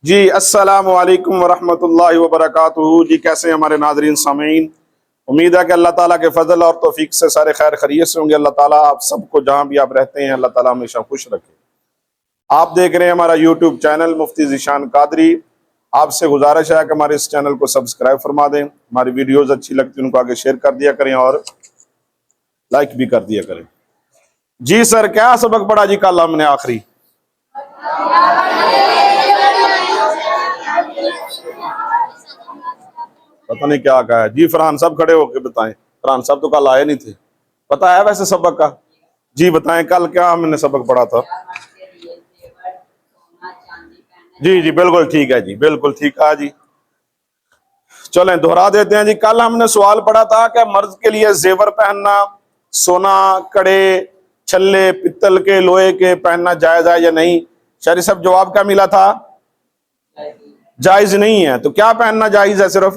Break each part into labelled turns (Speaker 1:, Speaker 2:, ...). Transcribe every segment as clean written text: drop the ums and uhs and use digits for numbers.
Speaker 1: جی السلام علیکم ورحمۃ اللہ وبرکاتہ۔ جی کیسے ہیں ہمارے ناظرین سامعین؟ امید ہے کہ اللہ تعالیٰ کے فضل اور توفیق سے سارے خیر خیریت سے ہوں گے۔ اللہ تعالیٰ آپ سب کو جہاں بھی آپ رہتے ہیں اللہ تعالیٰ ہمیشہ خوش رکھے۔ آپ دیکھ رہے ہیں ہمارا یوٹیوب چینل مفتی ذیشان قادری۔ آپ سے گزارش ہے کہ ہمارے اس چینل کو سبسکرائب فرما دیں، ہماری ویڈیوز اچھی لگتی ہیں ان کو آگے شیئر کر دیا کریں اور لائک بھی کر دیا کریں۔ جی سر، کیا سبق پڑھا جی کل ہم نے آخری؟ پتہ نہیں کیا کہا ہے جی۔ فرحان صاحب کھڑے ہو کے بتائیں، فرحان صاحب تو کل آئے نہیں تھے، پتہ ہے ویسے سبق کا؟ جی بتائیں کل کیا ہم نے سبق پڑھا تھا؟ جی بالکل ٹھیک ہے جی، بالکل ٹھیک کہا جی۔ چلیں دہرا دیتے ہیں جی۔ کل ہم نے سوال پڑھا تھا کہ مرد کے لیے زیور پہننا، سونا، کڑے، چھلے، پتل کے، لوہے کے پہننا جائز ہے یا نہیں؟ شہری صاحب جواب کیا ملا تھا؟ جائز نہیں ہے۔ تو کیا پہننا جائز ہے؟ صرف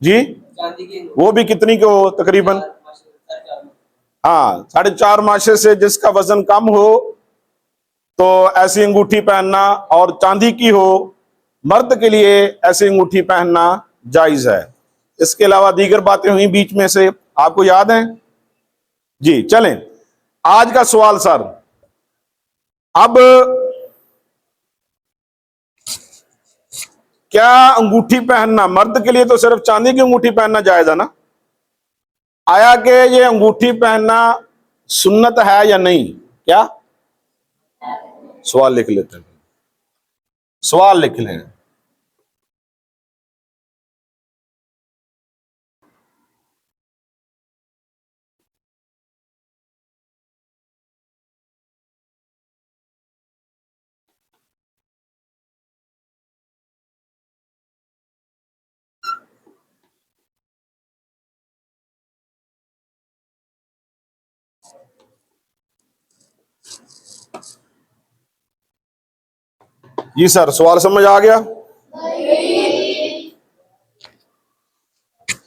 Speaker 1: جی وہ بھی کتنی کو تقریباً؟ ہاں 4.5 ماشے سے جس کا وزن کم ہو تو ایسی انگوٹھی پہننا، اور چاندی کی ہو مرد کے لیے ایسی انگوٹھی پہننا جائز ہے۔ اس کے علاوہ دیگر باتیں ہوئی بیچ میں سے، آپ کو یاد ہیں؟ جی چلیں آج کا سوال سر۔ اب کیا انگوٹھی پہننا مرد کے لیے تو صرف چاندی کی انگوٹھی پہننا جائز ہے نا؟ آیا کہ یہ انگوٹھی پہننا سنت ہے یا نہیں؟ کیا سوال لکھ لیتے ہیں، سوال لکھ لیں۔ جی سر سوال سمجھ آ گیا؟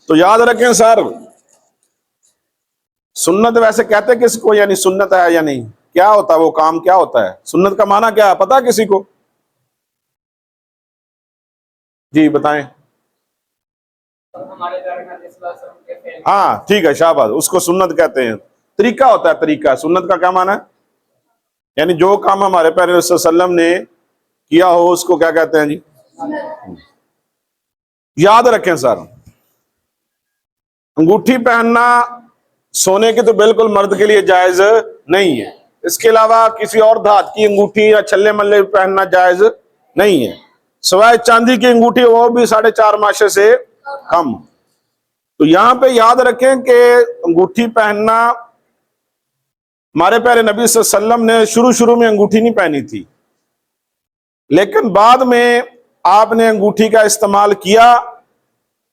Speaker 1: تو یاد رکھیں سر، سنت ویسے کہتے کس کو، یعنی سنت ہے یا نہیں؟ کیا ہوتا ہے وہ کام، کیا ہوتا ہے سنت کا معنی؟ کیا ہے پتا ہے کسی کو؟ جی بتائیں۔ ہاں ٹھیک ہے، شاباش، اس کو سنت کہتے ہیں۔ طریقہ ہوتا ہے، طریقہ۔ سنت کا کیا معنی ہے؟ یعنی جو کام ہمارے پیغمبر صلی اللہ علیہ وسلم نے کیا ہو اس کو کیا کہتے ہیں جی؟ یاد رکھیں سر، انگوٹھی پہننا سونے کی تو بالکل مرد کے لیے جائز نہیں ہے۔ اس کے علاوہ کسی اور دھات کی انگوٹھی یا چھلے ملے پہننا جائز نہیں ہے، سوائے چاندی کی انگوٹھی، وہ بھی 4.5 ماشے سے کم۔ تو یہاں پہ یاد رکھیں کہ انگوٹھی پہننا، ہمارے پیارے نبی صلی اللہ علیہ وسلم نے شروع میں انگوٹھی نہیں پہنی تھی، لیکن بعد میں آپ نے انگوٹھی کا استعمال کیا،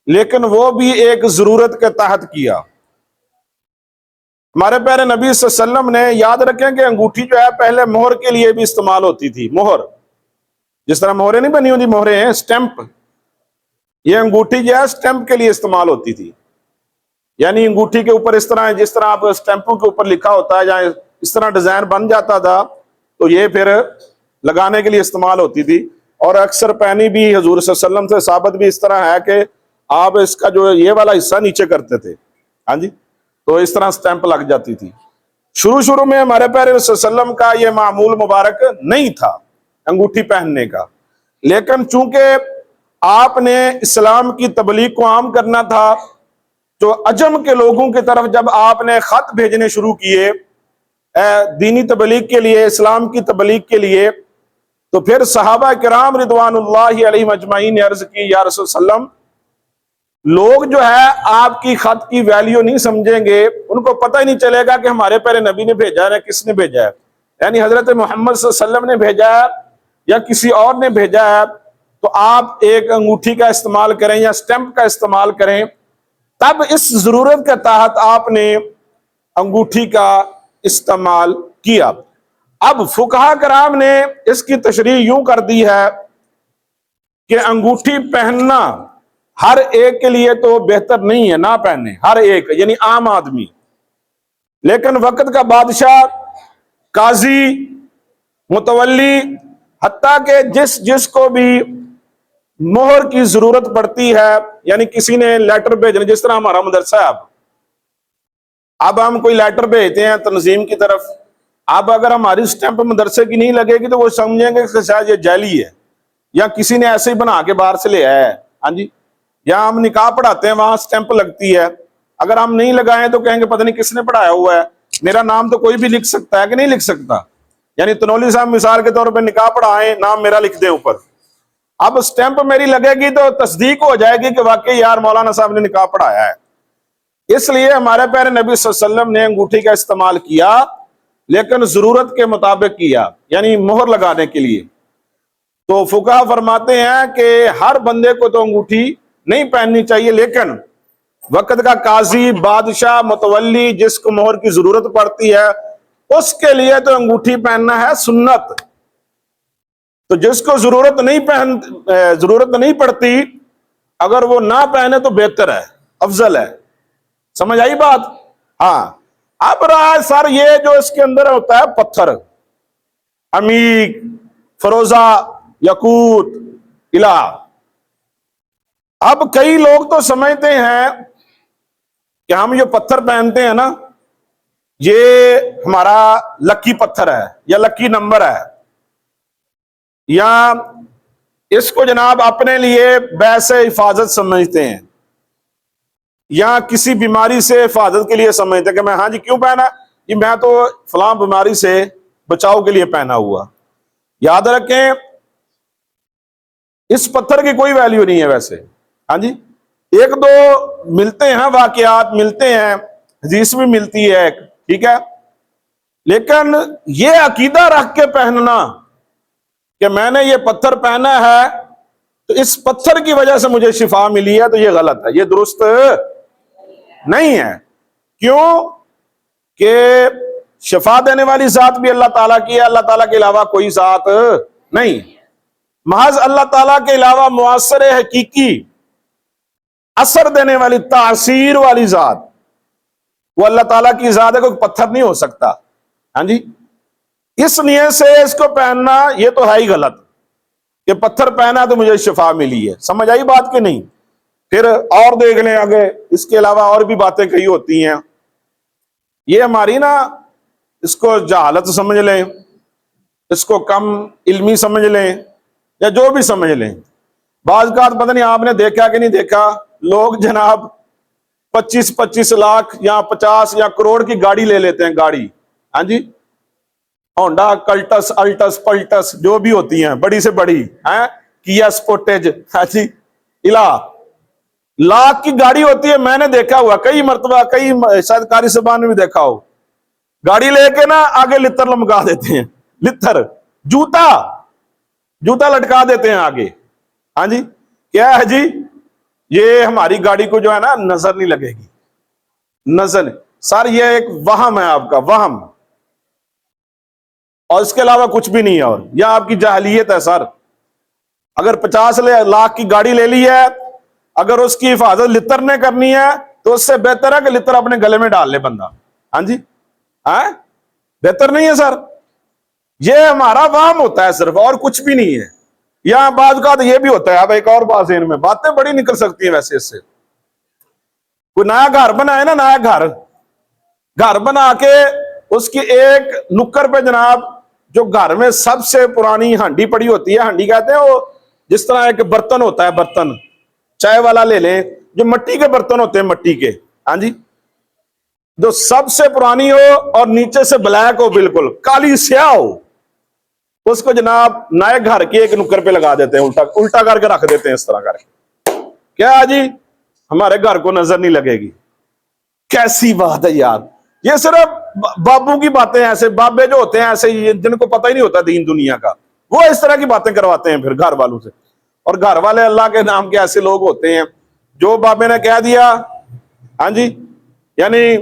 Speaker 1: لیکن وہ بھی ایک ضرورت کے تحت کیا۔ ہمارے پیارے نبی صلی اللہ علیہ وسلم نے، یاد رکھیں کہ انگوٹھی جو ہے پہلے مہر کے لیے بھی استعمال ہوتی تھی۔ مہر، جس طرح مہریں نہیں بنی ہوتی، مہریں ہیں سٹیمپ، یہ انگوٹھی جو ہے سٹیمپ کے لیے استعمال ہوتی تھی۔ یعنی انگوٹھی کے اوپر اس طرح، جس طرح آپ سٹیمپوں کے اوپر لکھا ہوتا ہے یا اس طرح ڈیزائن بن جاتا تھا، تو یہ پھر لگانے کے لیے استعمال ہوتی تھی۔ اور اکثر پہنی بھی حضور صلی اللہ علیہ وسلم سے ثابت بھی اس طرح ہے کہ آپ اس کا جو یہ والا حصہ نیچے کرتے تھے، ہاں جی، تو اس طرح سٹیمپ لگ جاتی تھی۔ شروع میں ہمارے پیارے صلی اللہ علیہ وسلم کا یہ معمول مبارک نہیں تھا انگوٹھی پہننے کا، لیکن چونکہ آپ نے اسلام کی تبلیغ کو عام کرنا تھا، جو عجم کے لوگوں کی طرف جب آپ نے خط بھیجنے شروع کیے دینی تبلیغ کے لیے، اسلام کی تبلیغ کے لیے، تو پھر صحابہ کرام رضوان اللہ علیہم اجمعین نے عرض کی، یا رسول اللہ علیہ وسلم، لوگ جو ہے آپ کی خط کی ویلیو نہیں سمجھیں گے، ان کو پتہ ہی نہیں چلے گا کہ ہمارے پیارے نبی نے بھیجا ہے، کس نے بھیجا ہے، یعنی حضرت محمد صلی اللہ علیہ وسلم نے بھیجا ہے یا کسی اور نے بھیجا ہے۔ تو آپ ایک انگوٹھی کا استعمال کریں یا سٹیمپ کا استعمال کریں، تب اس ضرورت کے تحت آپ نے انگوٹھی کا استعمال کیا۔ اب فقہا کرام نے اس کی تشریح یوں کر دی ہے کہ انگوٹھی پہننا ہر ایک کے لیے تو بہتر نہیں ہے، نہ پہنے ہر ایک، یعنی عام آدمی، لیکن وقت کا بادشاہ، قاضی، متولی، حتیٰ کہ جس کو بھی مہر کی ضرورت پڑتی ہے، یعنی کسی نے لیٹر بھیجنا، جس طرح ہمارا مدرسہ ہے، اب ہم کوئی لیٹر بھیجتے ہیں تنظیم کی طرف، اب اگر ہماری سٹیمپ مدرسے کی نہیں لگے گی تو وہ سمجھیں گے کہ شاید یہ جعلی ہے، یا کسی نے ایسے ہی بنا کے باہر سے لے آیا ہے۔ ہاں جی، یا ہم نکاح پڑھاتے ہیں، وہاں سٹیمپ لگتی ہے، اگر ہم نہیں لگائیں تو کہیں گے پتہ نہیں کس نے پڑھایا ہوا ہے، میرا نام تو کوئی بھی لکھ سکتا ہے کہ نہیں لکھ سکتا؟ یعنی تنولی صاحب مثال کے طور پہ نکاح پڑھائیں، نام میرا لکھ دیں اوپر، اب سٹیمپ میری لگے گی تو تصدیق ہو جائے گی کہ واقعی یار مولانا صاحب نے نکاح پڑھایا ہے۔ اس لیے ہمارے پیارے نبی صلی اللہ علیہ وسلم نے انگوٹھی کا استعمال کیا، لیکن ضرورت کے مطابق کیا، یعنی مہر لگانے کے لیے۔ تو فقہا فرماتے ہیں کہ ہر بندے کو تو انگوٹھی نہیں پہننی چاہیے، لیکن وقت کا قاضی، بادشاہ، متولی، جس کو مہر کی ضرورت پڑتی ہے، اس کے لیے تو انگوٹھی پہننا ہے سنت۔ تو جس کو ضرورت نہیں پڑتی، اگر وہ نہ پہنے تو بہتر ہے، افضل ہے۔ سمجھ آئی بات؟ ہاں۔ اب رہا سر یہ جو اس کے اندر ہوتا ہے پتھر، عمیق، فروزہ، یاقوت، الہ، اب کئی لوگ تو سمجھتے ہیں کہ ہم یہ پتھر پہنتے ہیں نا، یہ ہمارا لکی پتھر ہے یا لکی نمبر ہے، یا اس کو جناب اپنے لیے بیس حفاظت سمجھتے ہیں، یا کسی بیماری سے حفاظت کے لیے سمجھتے ہیں کہ میں، ہاں جی کیوں پہنا جی، میں تو فلاں بیماری سے بچاؤ کے لیے پہنا ہوا۔ یاد رکھیں اس پتھر کی کوئی ویلیو نہیں ہے ویسے، ہاں جی، ایک دو ملتے ہیں واقعات، ملتے ہیں، حدیث بھی ملتی ہے ایک، ٹھیک ہے، لیکن یہ عقیدہ رکھ کے پہننا کہ میں نے یہ پتھر پہنا ہے تو اس پتھر کی وجہ سے مجھے شفا ملی ہے، تو یہ غلط ہے، یہ درست نہیں ہے۔ کیوں کہ شفا دینے والی ذات بھی اللہ تعالیٰ کی ہے، اللہ تعالیٰ کے علاوہ کوئی ذات نہیں، محض اللہ تعالیٰ کے علاوہ مؤثر حقیقی، اثر دینے والی، تاثیر والی ذات، وہ اللہ تعالیٰ کی ذات ہے، کوئی پتھر نہیں ہو سکتا۔ ہاں جی، اس نیت سے اس کو پہننا یہ تو ہے ہی غلط کہ پتھر پہنا تو مجھے شفا ملی ہے۔ سمجھ آئی بات کہ نہیں؟ پھر اور دیکھ لیں آگے، اس کے علاوہ اور بھی باتیں کئی ہوتی ہیں، یہ ہماری نا، اس کو جہالت سمجھ لیں، اس کو کم علمی سمجھ لیں، یا جو بھی سمجھ لیں۔ بعض کا پتہ نہیں آپ نے دیکھا کہ نہیں دیکھا، لوگ جناب 25 لاکھ یا 50 یا کروڑ کی گاڑی لے لیتے ہیں، گاڑی، ہاں جی، ہونڈا، کلٹس، الٹس، پلٹس، جو بھی ہوتی ہیں بڑی سے بڑی، کیا سپورٹیج، ہاں جی، الہ، لاکھ کی گاڑی ہوتی ہے۔ میں نے دیکھا ہوا کئی مرتبہ، کئی شاید قاری صاحبان نے بھی دیکھا ہو، گاڑی لے کے نا آگے لتر لمکا دیتے ہیں، لتر، جوتا لٹکا دیتے ہیں آگے، ہاں جی، کیا ہے جی، یہ ہماری گاڑی کو جو ہے نا نظر نہیں لگے گی، نظر سر، یہ ایک وہم ہے آپ کا، وہم، اور اس کے علاوہ کچھ بھی نہیں ہے، اور یہ آپ کی جاہلیت ہے سر۔ اگر 50 لاکھ کی گاڑی لے لی ہے، اگر اس کی حفاظت لتر نے کرنی ہے تو اس سے بہتر ہے کہ لتر اپنے گلے میں ڈال لے بندہ، ہاں جی، بہتر نہیں ہے سر؟ یہ ہمارا وہم ہوتا ہے صرف، اور کچھ بھی نہیں ہے۔ یا بعض کا تو یہ بھی ہوتا ہے، اب ایک اور بات ذہن میں، باتیں بڑی نکل سکتی ہیں ویسے اس سے۔ کوئی نیا گھر بنائے نا، نیا گھر بنا کے اس کی ایک نکر پہ جناب، جو گھر میں سب سے پرانی ہانڈی پڑی ہوتی ہے، ہانڈی کہتے ہیں وہ، جس طرح ایک برتن ہوتا ہے، برتن چائے والا لے لیں، جو مٹی کے برتن ہوتے ہیں، مٹی کے، ہاں جی، جو سب سے پرانی ہو اور نیچے سے بلیک ہو، بالکل کالی سیاہ ہو، اس کو جناب نئے گھر کے ایک نکر پہ لگا دیتے ہیں، الٹا کر کے رکھ دیتے ہیں، اس طرح کر کے، کیا جی ہمارے گھر کو نظر نہیں لگے گی۔ کیسی بات ہے یار، یہ صرف بابوں کی باتیں، ایسے بابے جو ہوتے ہیں ایسے جن کو پتہ ہی نہیں ہوتا دین دنیا کا، وہ اس طرح کی باتیں کرواتے ہیں پھر گھر والوں سے، اور گھر والے اللہ کے نام کے ایسے لوگ ہوتے ہیں، جو بابے نے کہہ دیا، ہاں جی، یعنی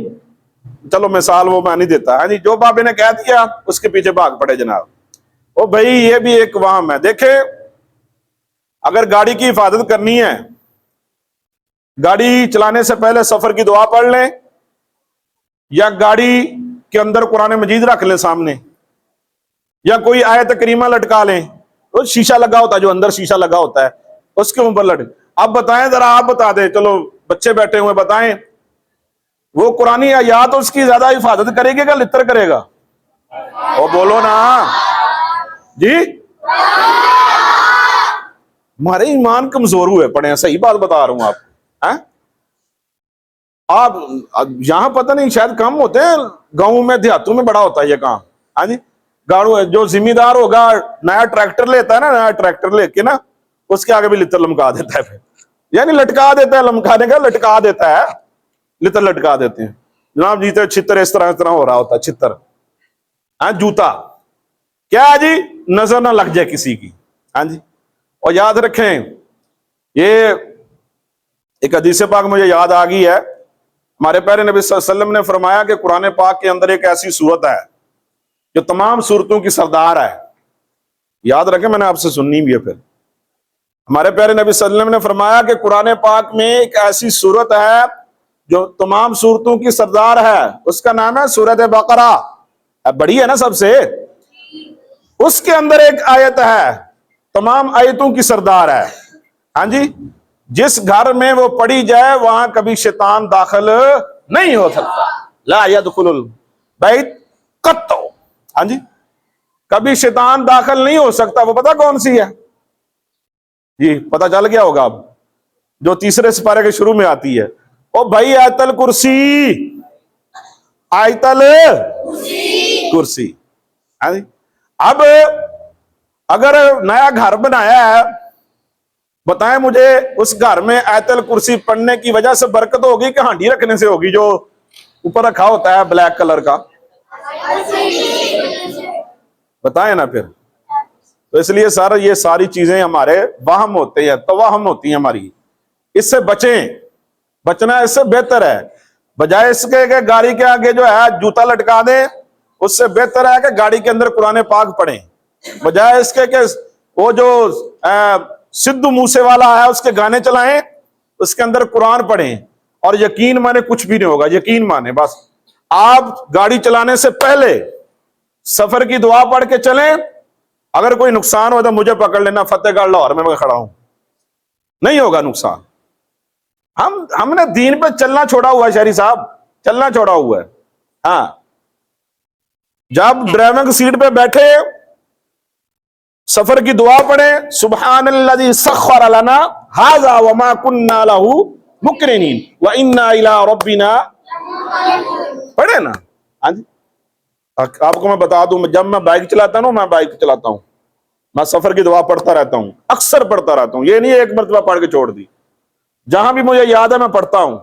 Speaker 1: چلو مثال وہ میں نہیں دیتا، ہاں جی، جو بابے نے کہہ دیا اس کے پیچھے بھاگ پڑے جناب۔ او بھائی یہ بھی ایک وہم ہے۔ دیکھیں اگر گاڑی کی حفاظت کرنی ہے، گاڑی چلانے سے پہلے سفر کی دعا پڑھ لیں، یا گاڑی کے اندر قرآن مجید رکھ لیں سامنے، یا کوئی آیت کریمہ لٹکا لیں، وہ شیشہ لگا ہوتا ہے، جو اندر شیشہ لگا ہوتا ہے اس کے اوپر لٹک. اب بتائیں ذرا، آپ بتا دیں، چلو بچے بیٹھے ہوئے بتائیں، وہ قرآنی آیات اس کی زیادہ حفاظت کرے گی کہ لتر کرے گا؟ وہ بولو نا جی. ہمارے ایمان کمزور ہوئے پڑے ہیں، صحیح بات بتا رہا ہوں آپ. آپ یہاں پتہ نہیں شاید کم ہوتے ہیں، گاؤں میں دیہاتوں میں بڑا ہوتا ہے یہ کام. ہاں جی، گاڑو جو ذمہ دار ہوگا نیا ٹریکٹر لیتا ہے نا، نیا ٹریکٹر لے کے نا اس کے آگے بھی لتر لمکا دیتا ہے پھر. یعنی لٹکا دیتا ہے، لمکانے کا لٹکا دیتا ہے، لتر لٹکا دیتے ہیں جناب. جیتے چھتر اس طرح ہو رہا ہوتا ہے چھتر. ہاں جوتا کیا ہے جی، نظر نہ لگ جائے کسی کی. ہاں جی. اور یاد رکھیں، یہ ایک حدیث پاک مجھے یاد آ گئی ہے. ہمارے پیارے نبی صلی اللہ علیہ وسلم نے فرمایا کہ قرآن پاک کے اندر ایک ایسی سورت ہے جو تمام سورتوں کی سردار ہے. یاد رکھیں، میں نے آپ سے سننی بھی ہے. پھر ہمارے پیارے نبی صلی اللہ علیہ وسلم نے فرمایا کہ قرآن پاک میں ایک ایسی سورت ہے جو تمام سورتوں کی سردار ہے. اس کا نام ہے سورت بقرہ. بڑی ہے نا سب سے. اس کے اندر ایک آیت ہے تمام آیتوں کی سردار ہے. ہاں جی، جس گھر میں وہ پڑھی جائے وہاں کبھی شیطان داخل نہیں ہو سکتا. لا يدخل البیت قط. ہاں جی، کبھی شیطان داخل نہیں ہو سکتا. وہ پتہ کون سی ہے جی؟ پتہ چل گیا ہوگا اب، جو تیسرے سپارے کے شروع میں آتی ہے. او بھائی، آیت الکرسی، آیت الکرسی. ہاں جی. اب اگر نیا گھر بنایا ہے، بتائیں مجھے اس گھر میں آیت الکرسی پڑھنے کی وجہ سے برکت ہوگی کہ ہانڈی رکھنے سے ہوگی جو اوپر رکھا ہوتا ہے بلیک کلر کا؟ بتائیں نا پھر. تو اس لیے سر یہ ساری چیزیں ہمارے وہم ہوتے ہیں، توہم ہوتی ہیں ہماری. اس سے بچیں، بچنا اس سے بہتر ہے. بجائے اس کے کہ گاڑی کے آگے جو ہے جوتا لٹکا دیں، اس سے بہتر ہے کہ گاڑی کے اندر قرآن پاک پڑھیں. بجائے اس کے کہ وہ جو سدھو موسے والا ہے اس کے گانے چلائیں، اس کے اندر قرآن پڑھیں. اور یقین مانے کچھ بھی نہیں ہوگا. یقین مانے بس آپ گاڑی چلانے سے پہلے سفر کی دعا پڑھ کے چلیں. اگر کوئی نقصان ہو تو مجھے پکڑ لینا، فتح گڑھ لاہور میں کھڑا ہوں، نہیں ہوگا نقصان. ہم نے دین پہ چلنا چھوڑا ہوا ہے شہری صاحب، چلنا چھوڑا ہوا ہے. ہاں، جب ڈرائیونگ سیٹ پہ بیٹھے سفر کی دعا پڑھیں، سبحان الذی سخر لنا ھذا وما كنا له مقرنین وانا الی ربنا پڑھے نا. ہاں جی، آپ کو میں بتا دوں، جب میں بائک چلاتا ہوں، میں بائک چلاتا ہوں، میں سفر کی دعا پڑھتا رہتا ہوں، اکثر پڑھتا رہتا ہوں. یہ نہیں ایک مرتبہ پڑھ کے چھوڑ دی، جہاں بھی مجھے یاد ہے میں پڑھتا ہوں.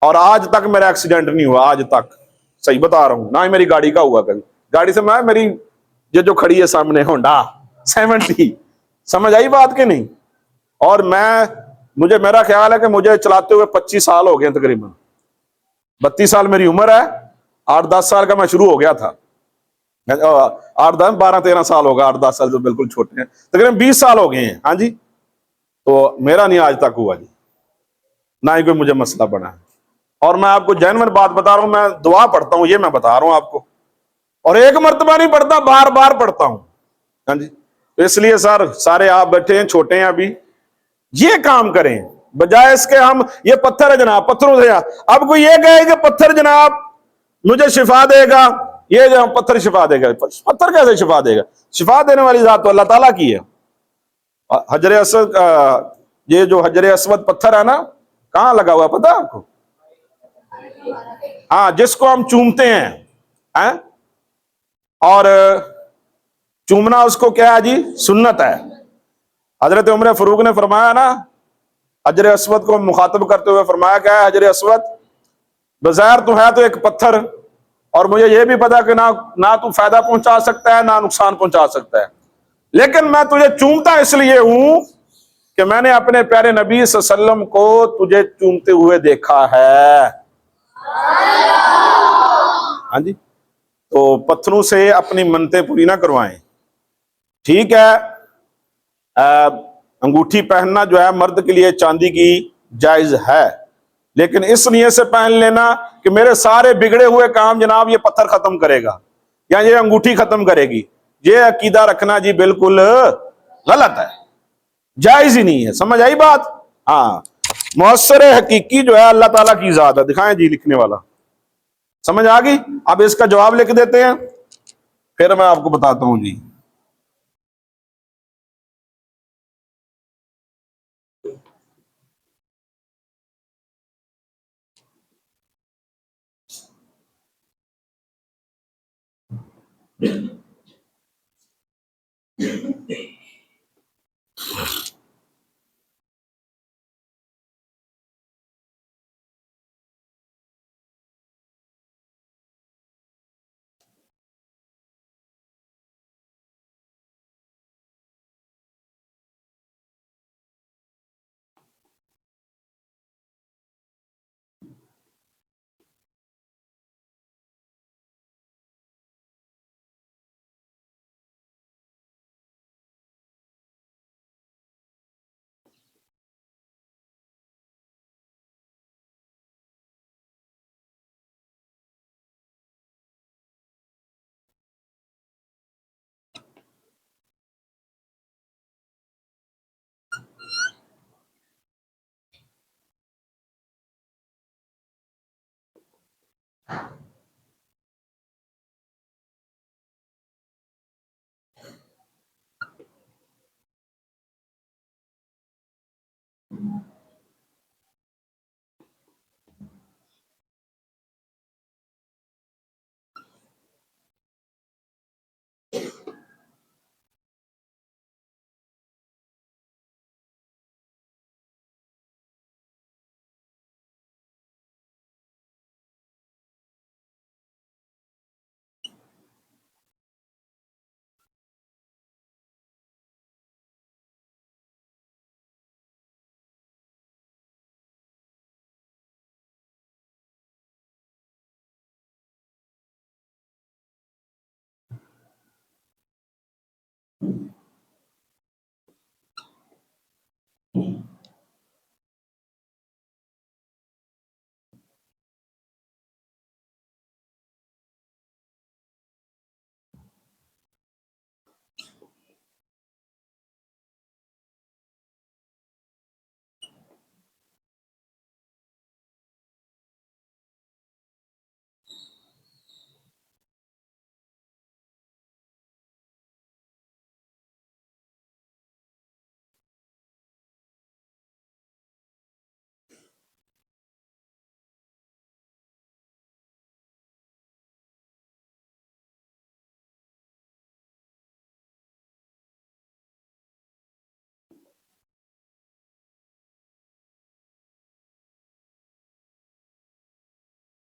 Speaker 1: اور آج تک میرا ایکسیڈنٹ نہیں ہوا، آج تک صحیح بتا رہا ہوں. نہ ہی میری گاڑی کا ہوا کبھی. گاڑی سے میں میری یہ جو کھڑی ہے سامنے ہونڈا 70، سمجھ آئی بات کہ نہیں؟ اور میرا خیال ہے کہ مجھے چلاتے ہوئے 25 سال ہو گئے تقریباً. 32 سال میری عمر ہے، 8-10 سال کا میں شروع ہو گیا تھا. 12-13 سال ہوگا، 8-10 سال تو بالکل چھوٹے ہیں، تقریباً 20 سال ہو گئے ہیں. ہاں جی. تو میرا نہیں آج تک ہوا جی، نہ ہی کوئی مجھے مسئلہ بنا ہے. اور میں آپ کو جینوئن بات بتا رہا ہوں، میں دعا پڑھتا ہوں، یہ میں بتا رہا ہوں آپ کو. اور ایک مرتبہ نہیں پڑھتا، بار بار پڑھتا ہوں. ہاں جی. اس لیے سر سارے آپ بیٹھے ہیں، چھوٹے ہیں ابھی، یہ کام کریں بجائے اس کے ہم یہ پتھر ہے جناب، پتھروں سے. اب کوئی یہ کہے کہ پتھر جناب مجھے شفا دے گا، یہ جو پتھر شفا دے گا. پتھر کیسے شفا دے گا؟ شفا دینے والی ذات تو اللہ تعالیٰ کی ہے. حجر اسود، یہ جو حجر اسود پتھر ہے نا، کہاں لگا ہوا پتہ آپ کو؟ ہاں، جس کو ہم چومتے ہیں. اور چومنا اس کو کیا ہے جی؟ سنت ہے. حضرت عمر فاروق نے فرمایا نا، حجر اسود کو مخاطب کرتے ہوئے فرمایا کیا ہے؟ حجر اسود بظاہر تو ہے تو ایک پتھر، اور مجھے یہ بھی پتا کہ نہ تو فائدہ پہنچا سکتا ہے نہ نقصان پہنچا سکتا ہے، لیکن میں تجھے چومتا اس لیے ہوں کہ میں نے اپنے پیارے نبی صلی اللہ علیہ وسلم کو تجھے چومتے ہوئے دیکھا ہے. ہاں جی. تو پتھروں سے اپنی منتیں پوری نہ کروائیں. ٹھیک ہے، انگوٹھی پہننا جو ہے مرد کے لیے چاندی کی جائز ہے، لیکن اس نیت سے پہن لینا کہ میرے سارے بگڑے ہوئے کام جناب یہ پتھر ختم کرے گا یا یہ انگوٹھی ختم کرے گی. یہ عقیدہ رکھنا جی بالکل غلط ہے، جائز ہی نہیں ہے. سمجھ آئی بات؟ ہاں، مؤثر حقیقی جو ہے اللہ تعالیٰ کی ذات ہے. دکھائیں جی لکھنے والا، سمجھ آ گئی؟ اب اس کا جواب لکھ دیتے ہیں، پھر میں آپ کو بتاتا ہوں جی.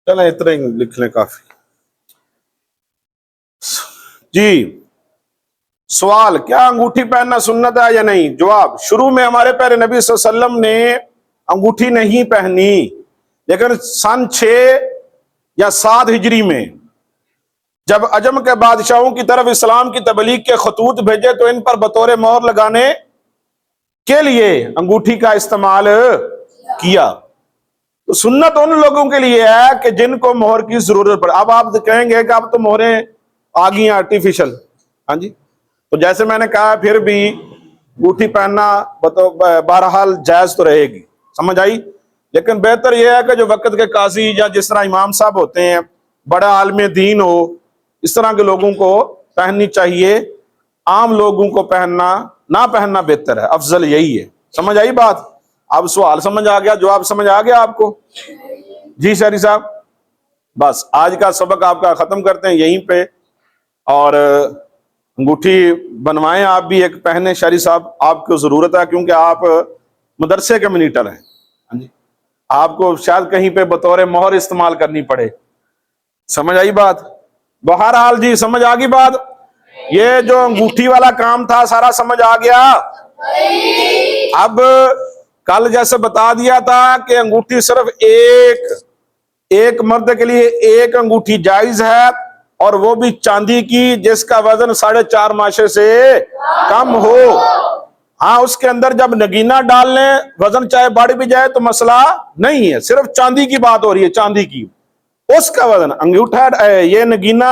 Speaker 1: چلیں اتنا ہی لکھ لیں کافی. جی سوال، کیا انگوٹھی پہننا سنت ہے یا نہیں؟ جواب، شروع میں ہمارے پیارے نبی صلی اللہ علیہ وسلم نے انگوٹھی نہیں پہنی، لیکن سن 6 یا 7 ہجری میں جب عجم کے بادشاہوں کی طرف اسلام کی تبلیغ کے خطوط بھیجے تو ان پر بطور مہر لگانے کے لیے انگوٹھی کا استعمال کیا. تو سنت ان لوگوں کے لیے ہے کہ جن کو مہر کی ضرورت پڑے. اب آپ کہیں گے کہ اب تو مہریں آ گئی ہیں آرٹیفیشل. ہاں جی، تو جیسے میں نے کہا پھر بھی انگوٹھی پہننا بہرحال جائز تو رہے گی. سمجھ آئی؟ لیکن بہتر یہ ہے کہ جو وقت کے قاضی یا جس طرح امام صاحب ہوتے ہیں، بڑا عالم دین ہو، اس طرح کے لوگوں کو پہننی چاہیے. عام لوگوں کو نہ پہننا بہتر ہے، افضل یہی ہے. سمجھ آئی بات؟ اب سوال سمجھ آ گیا، جواب سمجھ آ گیا آپ کو؟ جی شہری صاحب، بس آج کا سبق آپ کا ختم کرتے ہیں یہیں پہ. اور انگوٹھی بنوائیں آپ بھی ایک پہنے. شہری صاحب آپ کو ضرورت ہے کیونکہ آپ مدرسے کے منیٹر ہیں. ہاں جی، آپ کو شاید کہیں پہ بطور مہر استعمال کرنی پڑے. سمجھ آئی بات؟ بہرحال جی سمجھ آ گئی بات. یہ جو انگوٹھی والا کام تھا سارا سمجھ آ گیا. اب کل جیسے بتا دیا تھا کہ انگوٹھی صرف ایک مرد کے لیے ایک انگوٹھی جائز ہے، اور وہ بھی چاندی کی جس کا وزن 4.5 ماشے سے کم ہو. ہاں، اس کے اندر جب نگینہ ڈال لیں وزن چاہے بڑھ بھی جائے تو مسئلہ نہیں ہے. صرف چاندی کی بات ہو رہی ہے، چاندی کی، اس کا وزن. انگوٹھا یہ نگینہ